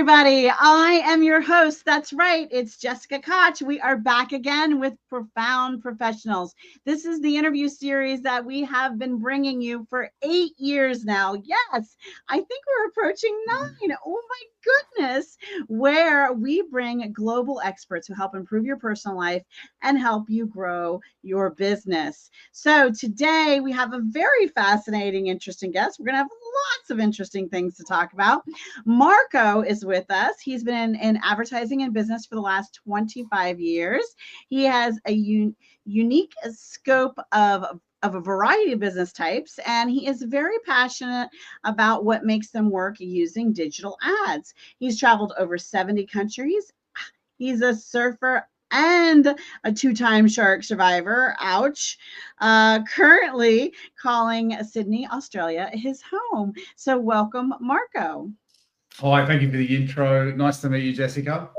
everybody. I am your host. That's right. It's Jessica Koch. We are back again with Profound Professionals. This is the interview series that we have been bringing you for 8 years now. Yes, I think we're approaching 9. Oh my goodness. Where we bring global experts who help improve your personal life and help you grow your business. So today we have a very fascinating, interesting guest. We're going to have lots of interesting things to talk about. Marco is with us. He's been in advertising and business for the last 25 years. He has a unique scope of a variety of business types, and he is very passionate about what makes them work using digital ads. He's traveled over 70 countries. He's a surfer and a 2-time shark survivor. Ouch. Currently calling Sydney, Australia, his home. So welcome, Marco. Hi, thank you for the intro. Nice to meet you, Jessica.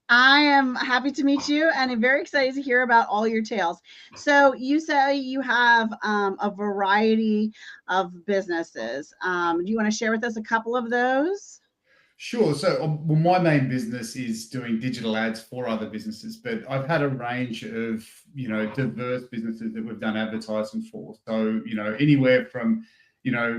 I am happy to meet you, and I'm very excited to hear about all your tales. So you say you have a variety of businesses. Do you want to share with us a couple of those? Sure. So, well, my main business is doing digital ads for other businesses, but I've had a range of, diverse businesses that we've done advertising for. So, anywhere from,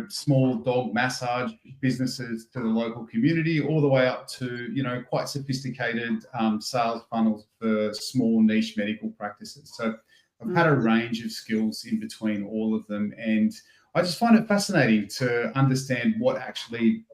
small dog massage businesses to the local community, all the way up to, quite sophisticated sales funnels for small niche medical practices. So I've had a range of skills in between all of them. And I just find it fascinating to understand what actually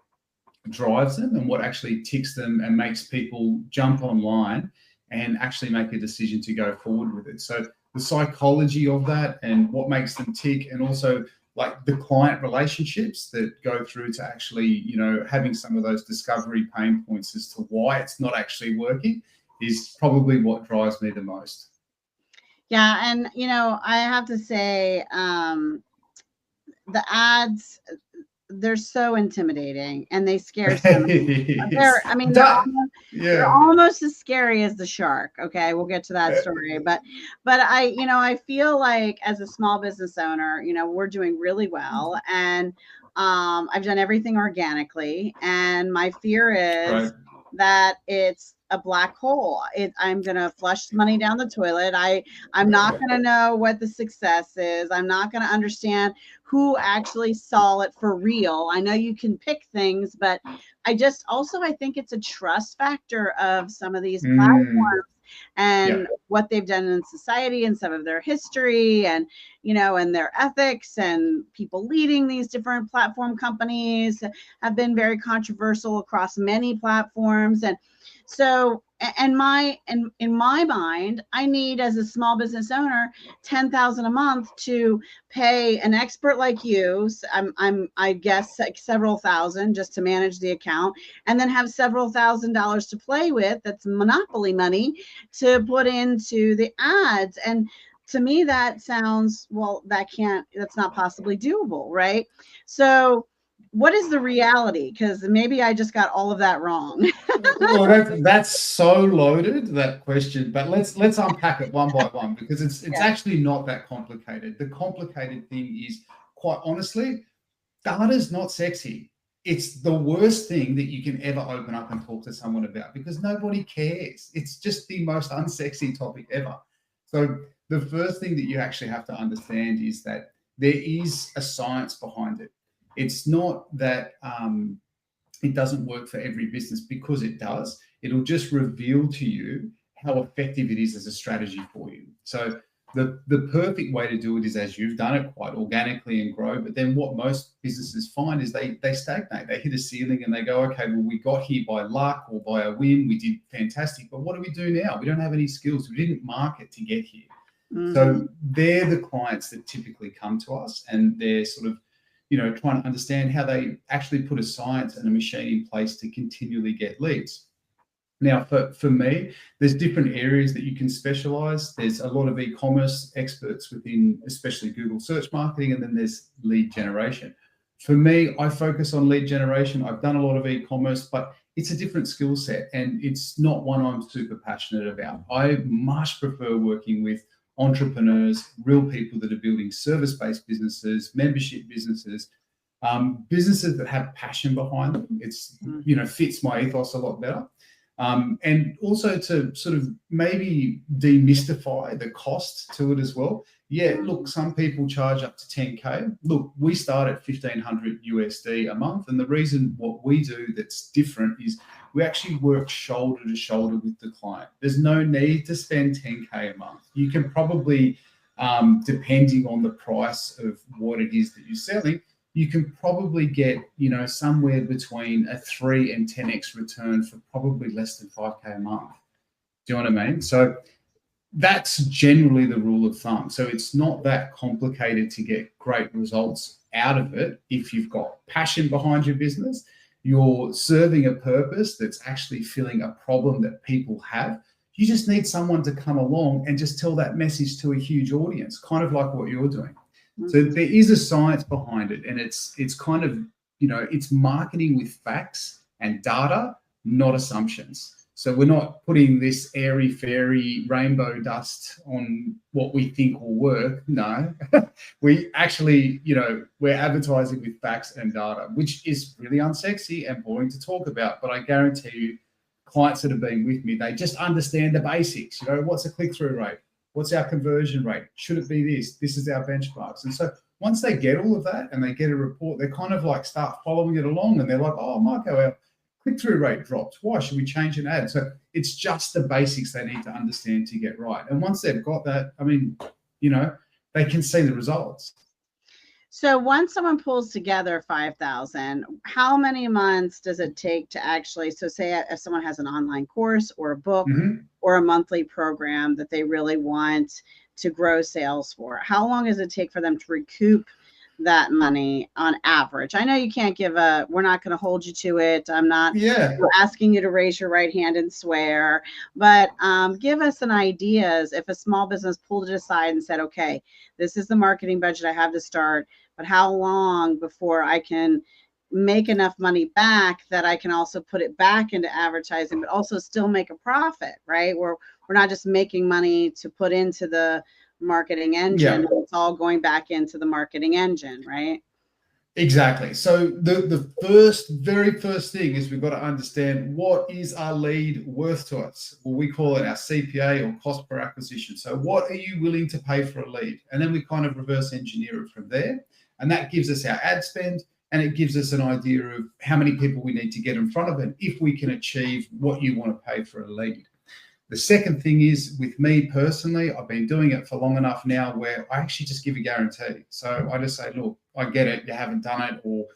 drives them and what actually ticks them and makes people jump online and actually make a decision to go forward with it. So the psychology of that and what makes them tick, and also like the client relationships that go through to actually, having some of those discovery pain points as to why it's not actually working, is probably what drives me the most. Yeah. And, I have to say, the ads, they're so intimidating and they scare some. They're almost as scary as the shark. Okay, we'll get to that story. But I feel like as a small business owner, we're doing really well, and I've done everything organically, and my fear is that it's a black hole. I'm gonna flush money down the toilet. I'm not gonna know what the success is. I'm not gonna understand who actually saw it for real. I know you can pick things, but I think it's a trust factor of some of these platforms and what they've done in society and some of their history and, and their ethics, and people leading these different platform companies have been very controversial across many platforms. And so, in my mind, I need, as a small business owner, $10,000 a month to pay an expert like you. I guess like several thousand just to manage the account, and then have several $1,000s to play with. That's monopoly money to put into the ads. And to me, that sounds, well, that's not possibly doable, right? So what is the reality? Because maybe I just got all of that wrong. Well, that's so loaded, that question, but let's unpack it one by one, because it's actually not that complicated. The complicated thing is, quite honestly, data's not sexy. It's the worst thing that you can ever open up and talk to someone about, because nobody cares. It's just the most unsexy topic ever. So the first thing that you actually have to understand is that there is a science behind it. It's not that it doesn't work for every business, because it does. It'll just reveal to you how effective it is as a strategy for you. So the perfect way to do it is as you've done it, quite organically, and grow. But then what most businesses find is they stagnate. They hit a ceiling and they go, okay, well, we got here by luck or by a whim. We did fantastic, but what do we do now? We don't have any skills. We didn't market to get here. So they're the clients that typically come to us, and they're sort of, trying to understand how they actually put a science and a machine in place to continually get leads. Now, for me, there's different areas that you can specialize. There's a lot of e-commerce experts within, especially Google search marketing, and then there's lead generation. For me, I focus on lead generation. I've done a lot of e-commerce, but it's a different skill set, and it's not one I'm super passionate about. I much prefer working with entrepreneurs, real people that are building service-based businesses, membership businesses, Businesses that have passion behind them, it's, fits my ethos a lot better. And also to sort of maybe demystify the cost to it as well. Yeah, look, some people charge up to 10K. Look, we start at 1,500 USD a month. And the reason what we do that's different is we actually work shoulder to shoulder with the client. There's no need to spend 10K a month. You can probably, depending on the price of what it is that you're selling, you can probably get, somewhere between a 3 and 10x return for probably less than 5K a month. Do you know what I mean? So that's generally the rule of thumb. So it's not that complicated to get great results out of it. If you've got passion behind your business, you're serving a purpose that's actually filling a problem that people have. You just need someone to come along and just tell that message to a huge audience, kind of like what you're doing. So there is a science behind it, and it's kind of, it's marketing with facts and data, not assumptions. So we're not putting this airy fairy rainbow dust on what we think will work. No, we actually, we're advertising with facts and data, which is really unsexy and boring to talk about. But I guarantee you, clients that have been with me, they just understand the basics. What's a click-through rate? What's our conversion rate? Should it be this? This is our benchmarks. And so once they get all of that and they get a report, they kind of like start following it along, and they're like, oh, Marco, our click-through rate dropped. Why? Should we change an ad? So it's just the basics they need to understand to get right. And once they've got that, they can see the results. So once someone pulls together 5,000, how many months does it take to actually, so say if someone has an online course or a book or a monthly program that they really want to grow sales for, how long does it take for them to recoup that money on average? I know you can't give we're not going to hold you to it. I'm not asking you to raise your right hand and swear, but give us an idea if a small business pulled it aside and said, okay, this is the marketing budget I have to start, but how long before I can make enough money back that I can also put it back into advertising, but also still make a profit, right? We're not just making money to put into the marketing engine. It's all going back into the marketing engine, right? Exactly. So the very first thing is we've got to understand, what is our lead worth to us? Well, we call it our CPA, or cost per acquisition. So what are you willing to pay for a lead? And then we kind of reverse engineer it from there. And that gives us our ad spend, and it gives us an idea of how many people we need to get in front of it if we can achieve what you want to pay for a lead. The second thing is, with me personally, I've been doing it for long enough now where I actually just give a guarantee. So I just say, look, I get it, you haven't done it, or,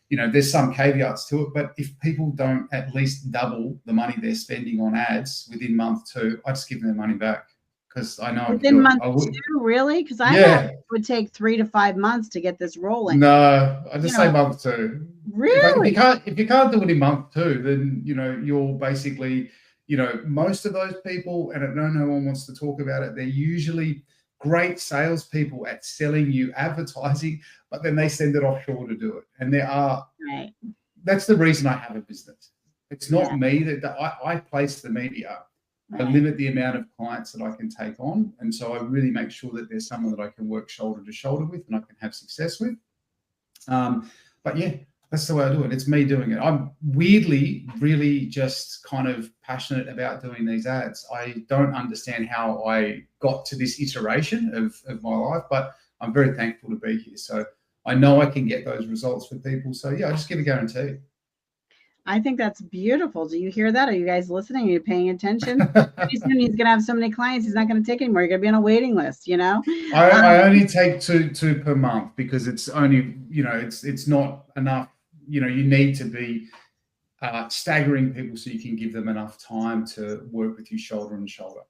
there's some caveats to it, but if people don't at least double the money they're spending on ads within month 2, I just give them their money back, because I know within month 2, really? Because I thought it would take 3 to 5 months to get this rolling. No, I just say month 2. Really? If you can't do it in month 2, then you're basically, most of those people, and I know no one wants to talk about it, they're usually great salespeople at selling you advertising, but then they send it offshore to do it. And that's the reason I have a business. It's not me that I place the media. I limit the amount of clients that I can take on. And so I really make sure that there's someone that I can work shoulder to shoulder with and I can have success with. But yeah, that's the way I do it. It's me doing it. I'm weirdly really just kind of passionate about doing these ads. I don't understand how I got to this iteration of my life, but I'm very thankful to be here. So I know I can get those results for people. So yeah, I just give a guarantee. I think that's beautiful. Do you hear that? Are you guys listening? Are you paying attention? Pretty soon he's going to have so many clients, he's not going to take anymore. You're going to be on a waiting list, I only take two per month, because it's only, it's not enough. You need to be staggering people so you can give them enough time to work with you shoulder and shoulder,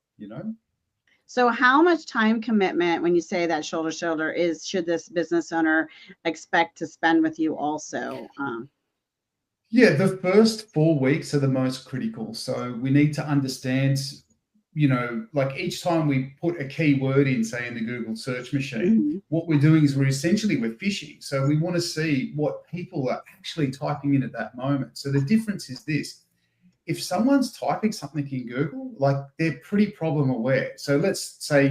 So how much time commitment, when you say that shoulder to shoulder, should this business owner expect to spend with you also? Yeah, the first 4 weeks are the most critical. So we need to understand, like each time we put a keyword in, say in the Google search machine, what we're doing is we're fishing. So we want to see what people are actually typing in at that moment. So the difference is this: if someone's typing something in Google, like, they're pretty problem aware. So let's say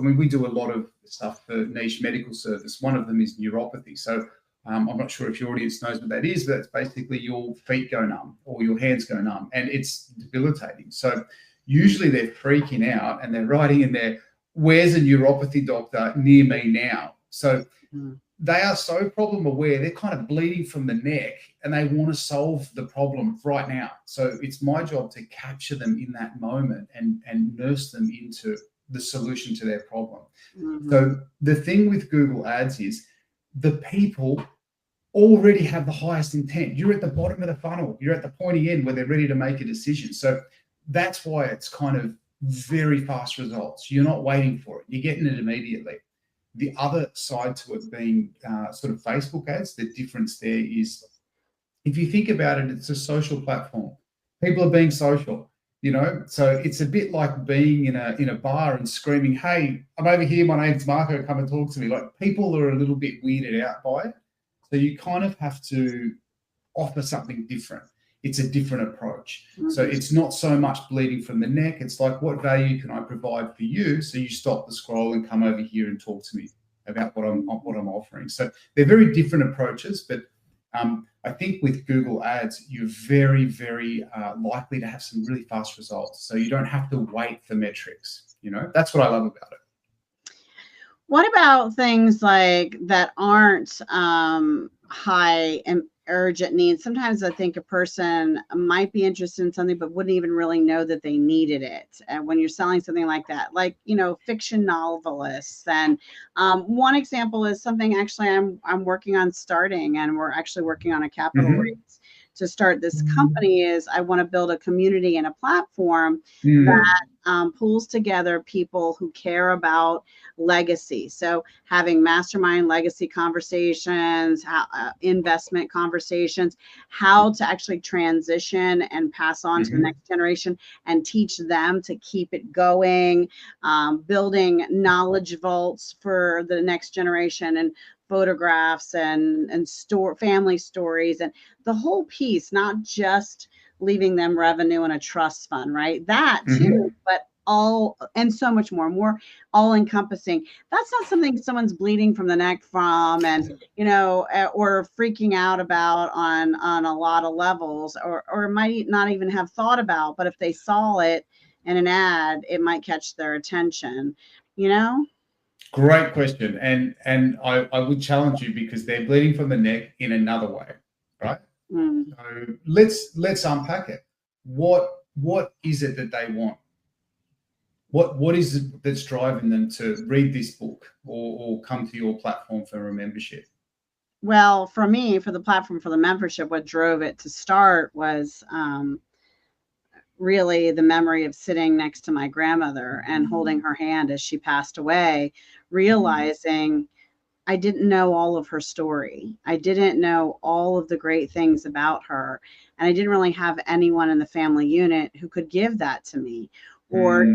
we do a lot of stuff for niche medical service. One of them is neuropathy. So I'm not sure if your audience knows what that is, but it's basically your feet go numb or your hands go numb, and it's debilitating. So usually they're freaking out and they're writing in there, where's a neuropathy doctor near me now? So they are so problem aware, they're kind of bleeding from the neck and they want to solve the problem right now. So it's my job to capture them in that moment and nurse them into the solution to their problem. So the thing with Google Ads is the people already have the highest intent. You're at the bottom of the funnel. You're at the pointy end where they're ready to make a decision. So that's why it's kind of very fast results. You're not waiting for it. You're getting it immediately. The other side to it being sort of Facebook ads, the difference there is, if you think about it, it's a social platform. People are being social, you know, so it's a bit like being in a bar and screaming, hey, I'm over here, my name's Marco, come and talk to me. Like, people are a little bit weirded out by it. So you kind of have to offer something different. It's a different approach. So it's not so much bleeding from the neck. It's like, what value can I provide for you so you stop the scroll and come over here and talk to me about what I'm offering. So they're very different approaches, but I think with Google Ads, you're very, very likely to have some really fast results. So you don't have to wait for metrics. You know, that's what I love about it. What about things like that aren't high and urgent needs? Sometimes I think a person might be interested in something but wouldn't even really know that they needed it. And when you're selling something like that, like, you know, fiction novelists. And one example is something actually I'm working on starting, and we're actually working on a capital raise to start this company. Is I want to build a community and a platform that pulls together people who care about legacy. So having mastermind legacy conversations, investment conversations, how to actually transition and pass on to the next generation and teach them to keep it going, building knowledge vaults for the next generation, and photographs and family stories, and the whole piece, not just leaving them revenue in a trust fund, right? That too, but all, and so much more all encompassing. That's not something someone's bleeding from the neck from, and, you know, or freaking out about on a lot of levels, or might not even have thought about, but if they saw it in an ad, it might catch their attention, you know? Great question. And I would challenge you, because they're bleeding from the neck in another way, right? So let's unpack it. What is it that they want? What is it that's driving them to read this book or come to your platform for a membership? Well, for me, for the platform, for the membership, what drove it to start was really the memory of sitting next to my grandmother and holding her hand as she passed away, realizing I didn't know all of her story. I didn't know all of the great things about her. And I didn't really have anyone in the family unit who could give that to me, or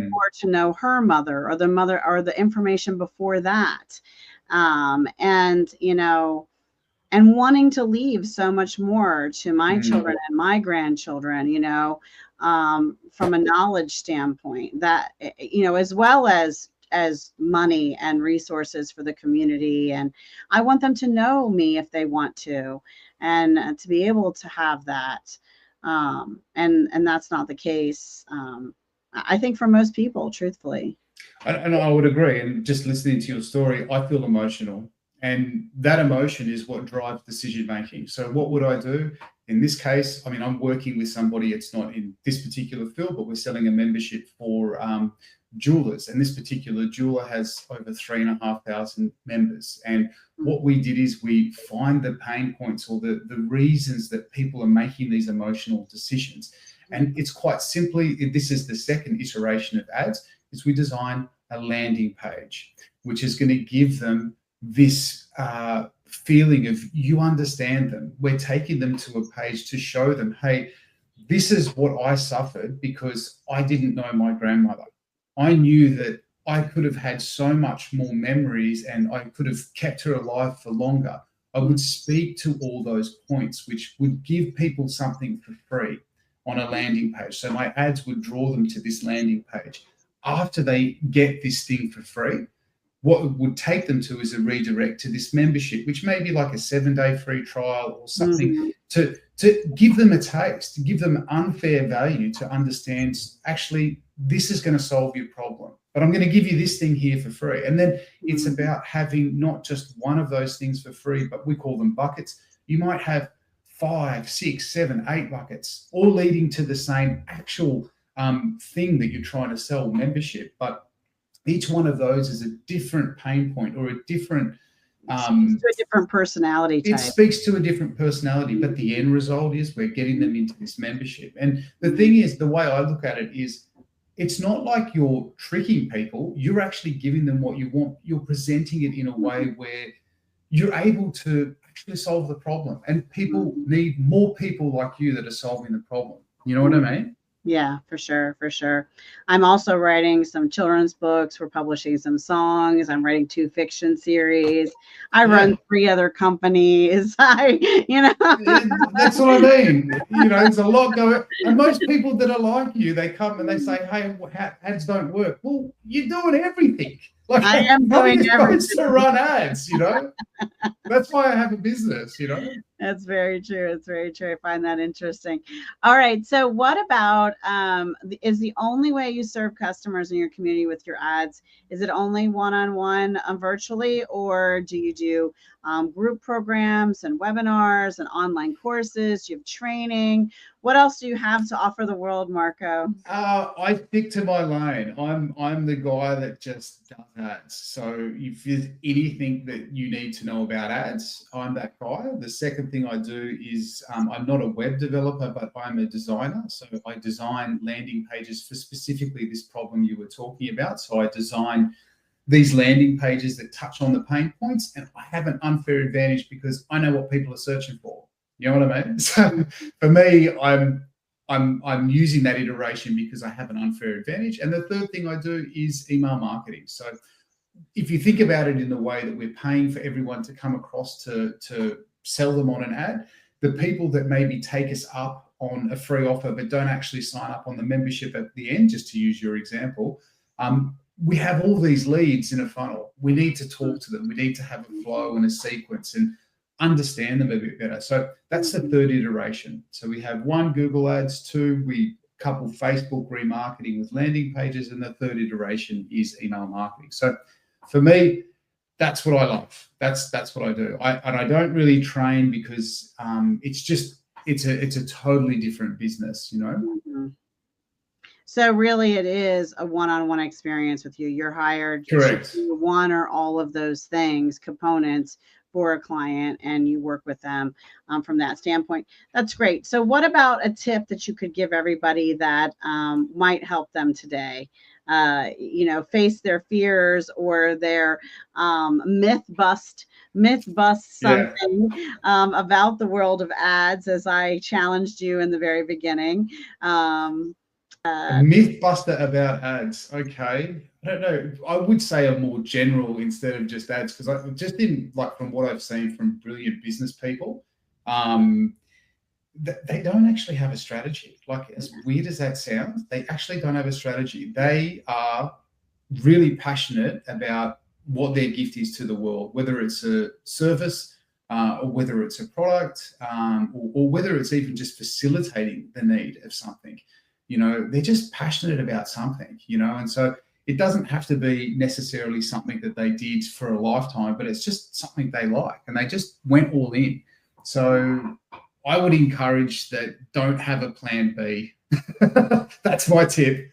to know her mother, or the mother, or the information before that. And, you know, and wanting to leave so much more to my children and my grandchildren, you know, from a knowledge standpoint, that, you know, as well as money and resources for the community. And I want them to know me if they want to, and to be able to have that. And that's not the case, I think, for most people, truthfully. And I would agree. And just listening to your story, I feel emotional. And that emotion is what drives decision making. So what would I do? In this case, I mean, I'm working with somebody, it's not in this particular field, but we're selling a membership for jewelers. And this particular jeweler has over 3,500 members. And what we did is we find the pain points, or the reasons that people are making these emotional decisions. And it's quite simply, this is the second iteration of ads, is we design a landing page, which is going to give them this feeling of, you understand them. We're taking them to a page to show them, hey, this is what I suffered because I didn't know my grandmother. I knew that I could have had so much more memories and I could have kept her alive for longer. I would speak to all those points, which would give people something for free on a landing page. So my ads would draw them to this landing page. After they get this thing for free, what it would take them to is a redirect to this membership, which may be like a 7-day free trial or something, to give them a taste, to give them unfair value, to understand actually this is going to solve your problem, but I'm going to give you this thing here for free. And then it's about having not just one of those things for free, but we call them buckets. You might have 5, 6, 7, 8 buckets, all leading to the same actual thing that you're trying to sell, membership. But each one of those is a different pain point or a different personality type. It speaks to a different personality, but the end result is we're getting them into this membership. And the thing is, the way I look at it is, it's not like you're tricking people. You're actually giving them what you want. You're presenting it in a way where you're able to actually solve the problem. And people need more people like you that are solving the problem. You know what I mean? Yeah, for sure. For sure. I'm also writing some children's books. We're publishing some songs. I'm writing 2 fiction series. I run 3 other companies. That's what I mean. There's a lot going. And most people that are like you, they come and they say, hey, ads don't work. Well, you're doing everything. Like, I am doing everything to run ads, That's why I have a business, That's very true. It's very true. I find that interesting. All right. So what about, is the only way you serve customers in your community with your ads, is it only one-on-one virtually, or do you do group programs and webinars and online courses? Do you have training? What else do you have to offer the world, Marco? I stick to my lane. I'm the guy that just does ads. So if there's anything that you need to know about ads, I'm that guy. The second thing I do is I'm not a web developer, but I'm a designer. So I design landing pages for specifically this problem you were talking about. So I design these landing pages that touch on the pain points, and I have an unfair advantage because I know what people are searching for. You know what I mean? So for me, I'm using that iteration because I have an unfair advantage. And the third thing I do is email marketing. So if you think about it in the way that we're paying for everyone to come across to sell them on an ad, the people that maybe take us up on a free offer but don't actually sign up on the membership at the end, just to use your example, we have all these leads in a funnel. We need to talk to them. We need to have a flow and a sequence and understand them a bit better. So that's the third iteration. So we have 1, Google Ads, 2, we couple Facebook remarketing with landing pages, and the third iteration is email marketing. So for me, that's what I love. That's what I do. I don't really train because it's a totally different business, So really it is a one-on-one experience with you. You're hired Correct. to do one or all of those things, components for a client, and you work with them from that standpoint. That's great. So what about a tip that you could give everybody that might help them today? Face their fears or their myth bust something about the world of ads, as I challenged you in the very beginning. A myth buster about ads. Okay. I don't know. I would say a more general instead of just ads, because from what I've seen from brilliant business people, they don't actually have a strategy. Like, as weird as that sounds, they actually don't have a strategy. They are really passionate about what their gift is to the world, whether it's a service or whether it's a product or whether it's even just facilitating the need of something. They're just passionate about something, and so it doesn't have to be necessarily something that they did for a lifetime, but it's just something they like, and they just went all in. So I would encourage that don't have a plan B. That's my tip.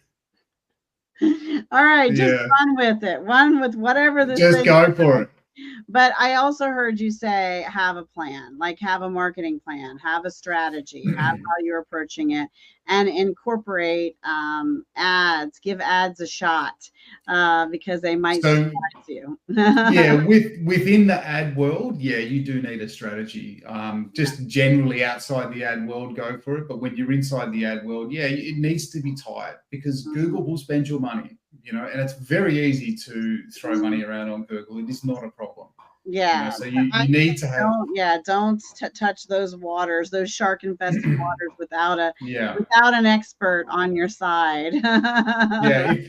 All right, just run with it. Run with whatever this just go for it. But I also heard you say have a plan, like have a marketing plan, have a strategy, have how you're approaching it, and incorporate ads. Give ads a shot because they might surprise you. Within the ad world, you do need a strategy. Just generally outside the ad world, go for it. But when you're inside the ad world, it needs to be tight, because Google will spend your money. And it's very easy to throw money around on Google. It is not a problem. So you need to have. Don't touch those waters, those shark infested waters, without an expert on your side.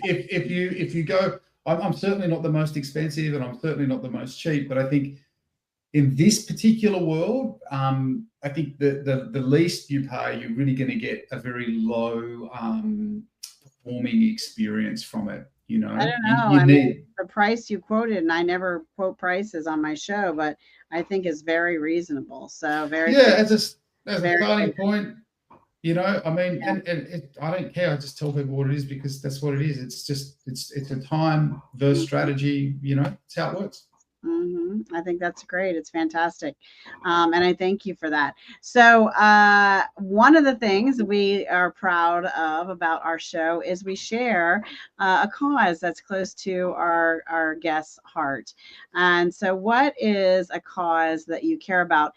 If you go, I'm certainly not the most expensive, and I'm certainly not the most cheap, but I think in this particular world, I think the least you pay, you're really going to get a very low performing experience from it. You know, I don't know. you I mean, need. the price you quoted, and I never quote prices on my show, but I think is very reasonable. So very, Yeah, as a very, starting point, you know, I mean, yeah. I don't care. I just tell people what it is because that's what it is. It's just it's a time versus strategy. You know, it's how it works. I think that's great. It's fantastic. And I thank you for that. So, one of the things we are proud of about our show is we share a cause that's close to our guest's heart. And so, what is a cause that you care about?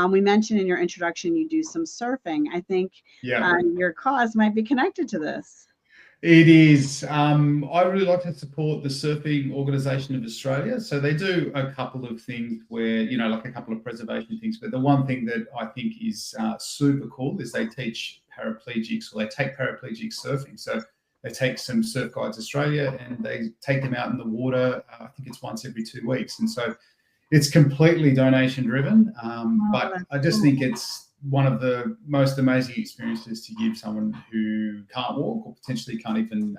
We mentioned in your introduction you do some surfing. I think Yeah. your cause might be connected to this. It is. I really like to support the Surfing Organisation of Australia. So they do a couple of things where, you know, like a couple of preservation things. But the one thing that I think is super cool is they teach paraplegics, or they take paraplegics surfing. So they take some Surf Guides Australia and they take them out in the water. I think it's once every 2 weeks. And so it's completely donation driven. But I just think it's one of the most amazing experiences to give someone who can't walk or potentially can't even,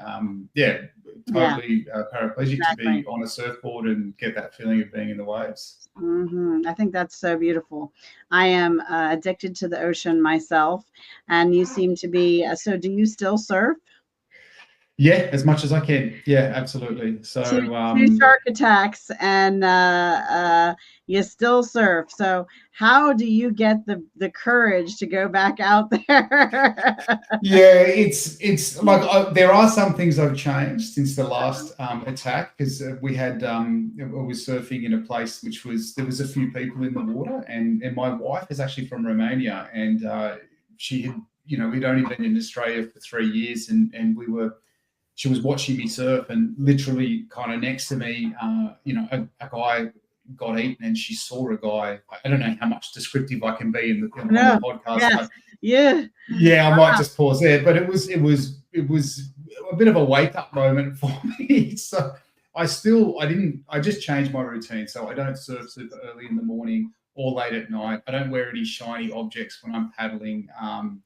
totally paraplegic, to be on a surfboard and get that feeling of being in the waves. I think that's so beautiful. I am addicted to the ocean myself, and you seem to be. So, do you still surf? Yeah, as much as I can. Yeah, absolutely. So Two shark attacks, and you still surf. So, how do you get the courage to go back out there? yeah, it's like there are some things I've changed since the last attack, because we had I was surfing in a place which there was a few people in the water, and my wife is actually from Romania, and she had, you know, we'd only been in Australia for 3 years, and she was watching me surf, and literally kind of next to me, you know, a guy got eaten, and she saw a guy. I don't know how much descriptive I can be on the podcast. Yes. Yeah, I might just pause there, but it was a bit of a wake up moment for me. So I just changed my routine. So I don't surf super early in the morning or late at night. I don't wear any shiny objects when I'm paddling,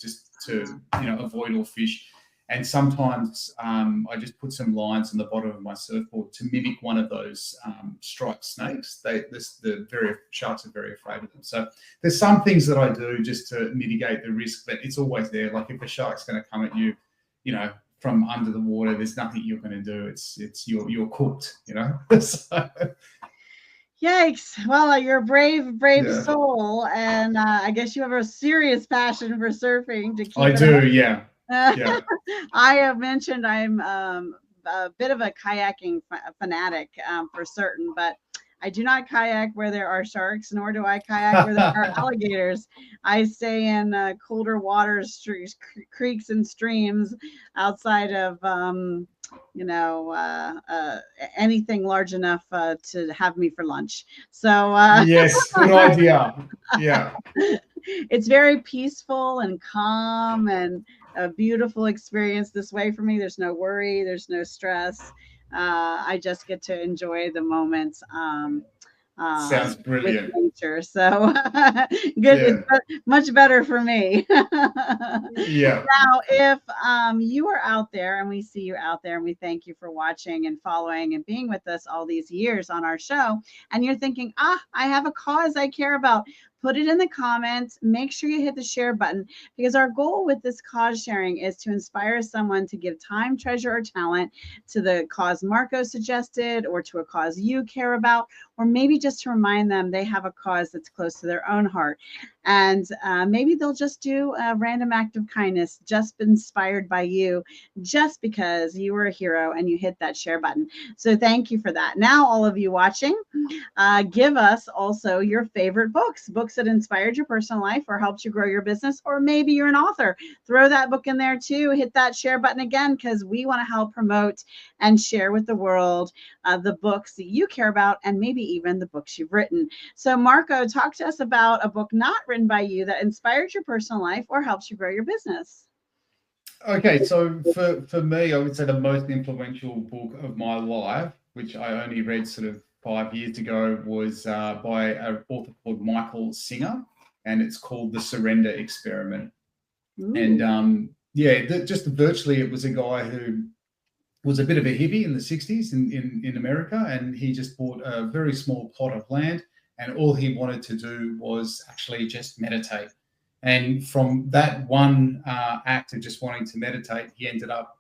just to, you know, avoid all fish. And sometimes I just put some lines on the bottom of my surfboard to mimic one of those striped snakes. The sharks are very afraid of them. So there's some things that I do just to mitigate the risk, but it's always there. Like if a shark's going to come at you, you know, from under the water, there's nothing you're going to do. It's you're cooked, you know. So, yikes. Well, you're a brave soul, and I guess you have a serious passion for surfing to keep I do, yeah. Yeah. I have mentioned I'm a bit of a kayaking fanatic for certain, but I do not kayak where there are sharks, nor do I kayak where there are alligators. I stay in colder waters, creeks and streams outside of, anything large enough to have me for lunch. So yes, good idea. Yeah. It's very peaceful and calm and a beautiful experience this way for me. There's no worry, there's no stress. I just get to enjoy the moments. Sounds brilliant. With nature. So good. Yeah. It's much better for me. Yeah. Now, if you are out there and we see you out there and we thank you for watching and following and being with us all these years on our show, and you're thinking, I have a cause I care about, put it in the comments. Make sure you hit the share button, because our goal with this cause sharing is to inspire someone to give time, treasure, or talent to the cause Marco suggested, or to a cause you care about, or maybe just to remind them they have a cause that's close to their own heart. And maybe they'll just do a random act of kindness, just inspired by you, just because you were a hero and you hit that share button. So thank you for that. Now, all of you watching, give us also your favorite books that inspired your personal life or helped you grow your business, or maybe you're an author. Throw that book in there too. Hit that share button again, because we want to help promote and share with the world the books that you care about, and maybe even the books you've written. So Marco, talk to us about a book not written by you that inspired your personal life or helps you grow your business. Okay, so for me, I would say the most influential book of my life which I only read sort of 5 years ago, was by an author called Michael Singer, and it's called The Surrender Experiment. Ooh. And just virtually, it was a guy who was a bit of a hippie in the 60s in America, and he just bought a very small plot of land, and all he wanted to do was actually just meditate. And from that one act of just wanting to meditate, he ended up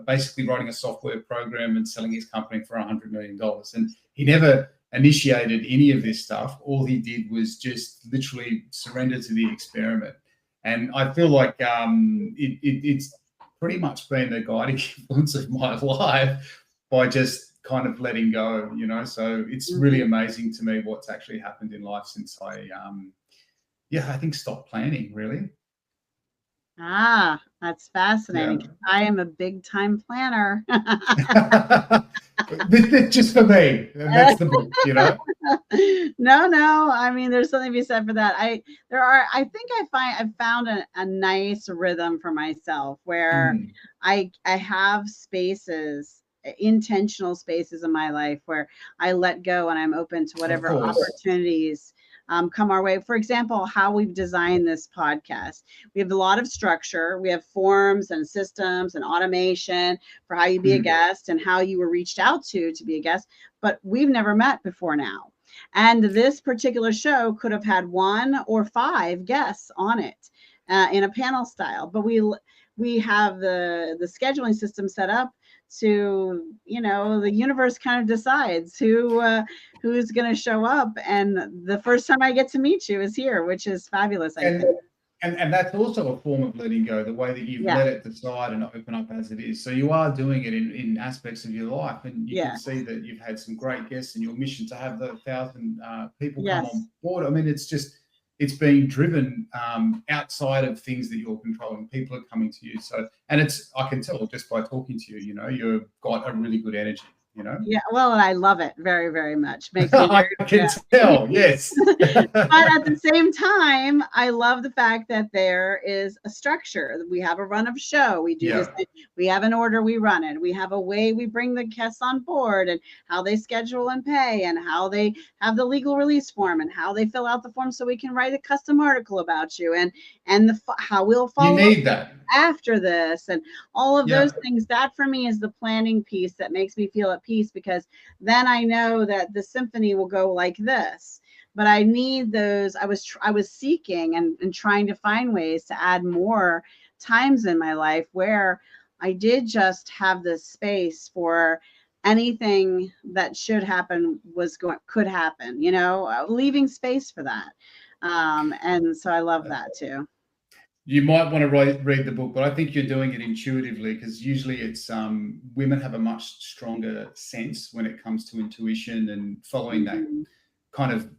basically writing a software program and selling his company for $100 million. And he never initiated any of this stuff. All he did was just literally surrender to the experiment. And I feel like it's pretty much been the guiding influence of my life by just kind of letting go, So it's really amazing to me what's actually happened in life since I think stopped planning, really. Ah, that's fascinating. Yeah. I am a big time planner. Just for me. That's the book, No. I mean, there's something to be said for that. I think I've found a nice rhythm for myself where I have spaces, intentional spaces in my life where I let go and I'm open to whatever opportunities come our way. For example, how we've designed this podcast. We have a lot of structure. We have forms and systems and automation for how you be a guest and how you were reached out to be a guest, but we've never met before now. And this particular show could have had 1 or 5 guests on it in a panel style, but we have the scheduling system set up to, the universe kind of decides who's going to show up. And the first time I get to meet you is here, which is fabulous. I think. And that's also a form of letting go, the way that you've let it decide and open up as it is. So you are doing it in aspects of your life, and you can see that you've had some great guests, and your mission to have the 1,000 people come on board. I mean, it's being driven outside of things that you're controlling. People are coming to you. So, and I can tell just by talking to you, you've got a really good energy. Yeah, well, and I love it very, very much. Makes me I can tell, yes. But at the same time, I love the fact that there is a structure. We have a run of show. We do this. We have an order. We run it. We have a way we bring the guests on board, and how they schedule and pay, and how they have the legal release form, and how they fill out the form so we can write a custom article about you, and how we'll follow. You need that after this, and all of those things. That for me is the planning piece that makes me feel at peace, because then I know that the symphony will go like this. But I need those. I was seeking and trying to find ways to add more times in my life where I did just have this space for anything that should happen could happen, leaving space for that. And so I love that too. You might want to read the book, but I think you're doing it intuitively, because usually it's women have a much stronger sense when it comes to intuition and following that kind of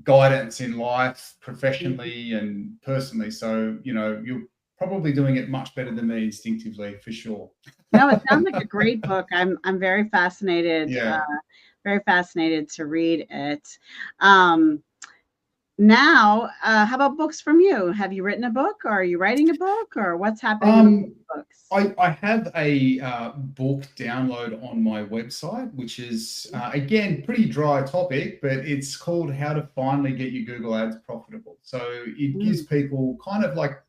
guidance in life, professionally and personally. So, you're probably doing it much better than me instinctively, for sure. No, it sounds like a great book. I'm very fascinated. Very fascinated to read it. Now, how about books from you? Have you written a book, or are you writing a book, or what's happening with books? I have a book download on my website, which is, again, pretty dry topic, but it's called How to Finally Get Your Google Ads Profitable. So it gives people kind of like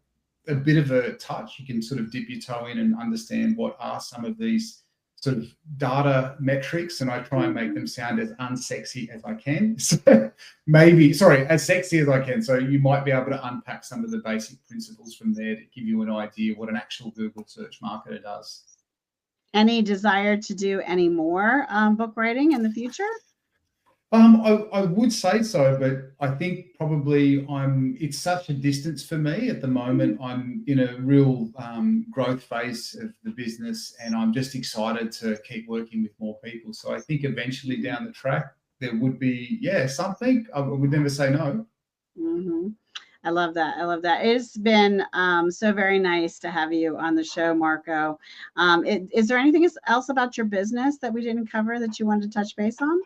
a bit of a touch. You can sort of dip your toe in and understand what are some of these sort of data metrics, and I try and make them sound as unsexy as I can. So as sexy as I can. So you might be able to unpack some of the basic principles from there to give you an idea what an actual Google search marketer does. Any desire to do any more book writing in the future? I would say so, but I think probably it's such a distance for me at the moment. I'm in a real growth phase of the business, and I'm just excited to keep working with more people. So I think eventually down the track, there would be, something. I would never say no. Mm-hmm. I love that. It's been so very nice to have you on the show, Marco. Is there anything else about your business that we didn't cover that you wanted to touch base on?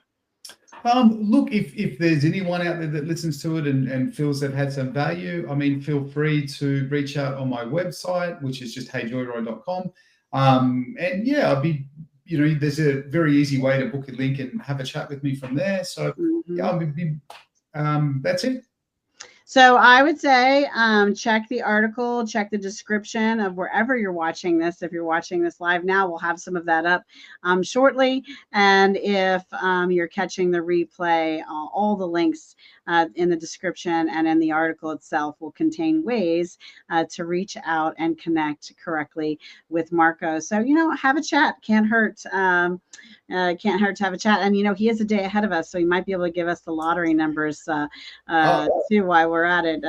Look, if there's anyone out there that listens to it and feels they've had some value, I mean, feel free to reach out on my website, which is just heyjoyride.com. And I'd be there's a very easy way to book a link and have a chat with me from there. So yeah, that's it. So I would say check the article, check the description of wherever you're watching this. If you're watching this live now, we'll have some of that up shortly. And if you're catching the replay, all the links in the description and in the article itself will contain ways to reach out and connect correctly with Marco. So, have a chat. Can't hurt. Can't hurt to have a chat. And, he is a day ahead of us, so he might be able to give us the lottery numbers too while we're at it.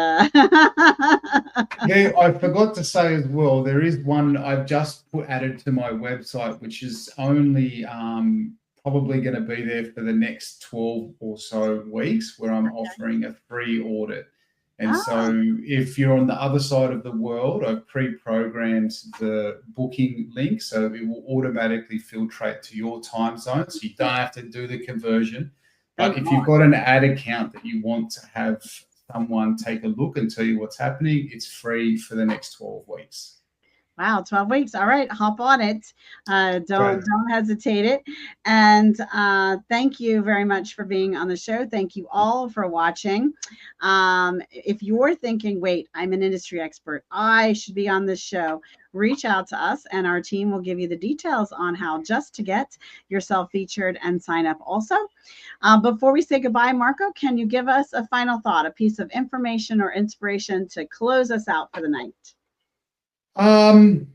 Yeah, I forgot to say as well, there is one I've just added to my website, which is only probably going to be there for the next 12 or so weeks, where I'm offering a free audit. And so if you're on the other side of the world, I've pre-programmed the booking link, so it will automatically filtrate to your time zone, so you don't have to do the conversion. But if you've got an ad account that you want to have someone take a look and tell you what's happening, it's free for the next 12 weeks. Wow, 12 weeks. All right, hop on it. Don't hesitate it. And thank you very much for being on the show. Thank you all for watching. If you're thinking, wait, I'm an industry expert, I should be on this show, reach out to us and our team will give you the details on how just to get yourself featured and sign up also. Before we say goodbye, Marco, can you give us a final thought, a piece of information or inspiration to close us out for the night? Thank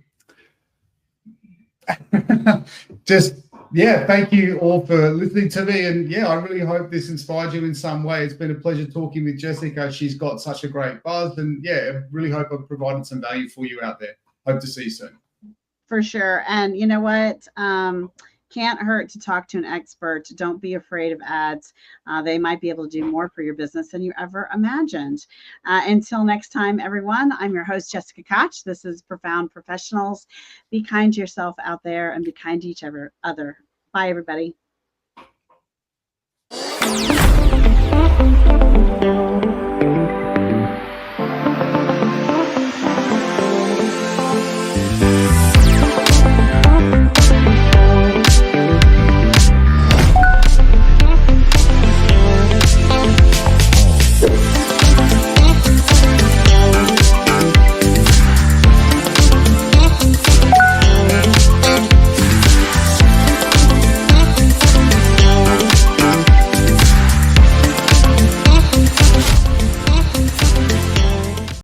you all for listening to me, and I really hope this inspired you in some way. It's been a pleasure talking with Jessica. She's got such a great buzz, and I really hope I've provided some value for you out there. Hope to see you soon. For sure. And you know what? Can't hurt to talk to an expert. Don't be afraid of ads. They might be able to do more for your business than you ever imagined. Until next time, everyone, I'm your host, Jessica Koch. This is Profound Professionals. Be kind to yourself out there and be kind to each other. Bye, everybody.